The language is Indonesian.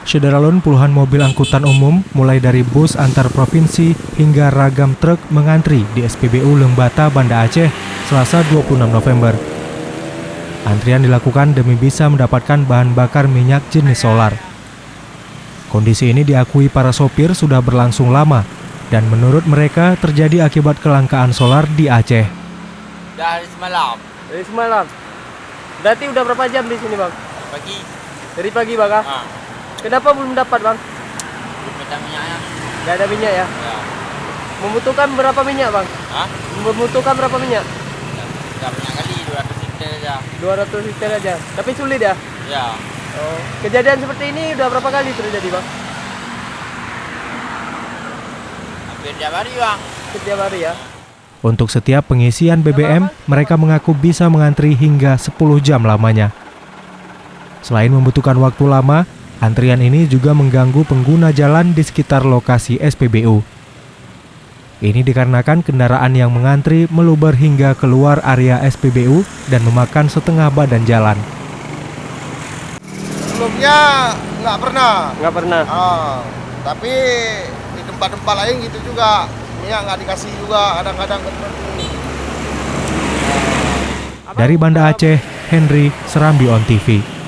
Sederalun puluhan mobil angkutan umum mulai dari bus antar provinsi hingga ragam truk mengantri di SPBU Lembata, Banda Aceh, Selasa 26 November. Antrian dilakukan demi bisa mendapatkan bahan bakar minyak jenis solar. Kondisi ini diakui para sopir sudah berlangsung lama dan menurut mereka terjadi akibat kelangkaan solar di Aceh. Dari semalam. Dari semalam. Berarti udah berapa jam di sini, Bang? Pagi. Dari pagi, Bang. Ah. Kenapa belum dapat, Bang? Belum ada minyaknya. Nggak ada minyak ya? Ya. Membutuhkan berapa minyak, Bang? Hah? Membutuhkan berapa minyak? Tidak banyak kali, 200 liter aja. 200 liter aja. Tapi sulit ya? Ya. Oh. Kejadian seperti ini udah berapa kali terjadi, Bang? Hampir tiap hari, Bang. Setiap hari ya? Untuk setiap pengisian BBM, mereka mengaku bisa mengantri hingga 10 jam lamanya. Selain membutuhkan waktu lama, antrian ini juga mengganggu pengguna jalan di sekitar lokasi SPBU. Ini dikarenakan kendaraan yang mengantri meluber hingga keluar area SPBU dan memakan setengah badan jalan. Sebelumnya nggak pernah. Nggak pernah. Tapi di tempat-tempat lain gitu juga. Minyak nggak dikasih juga kadang-kadang. Dari Banda Aceh, Henry, Serambi On TV.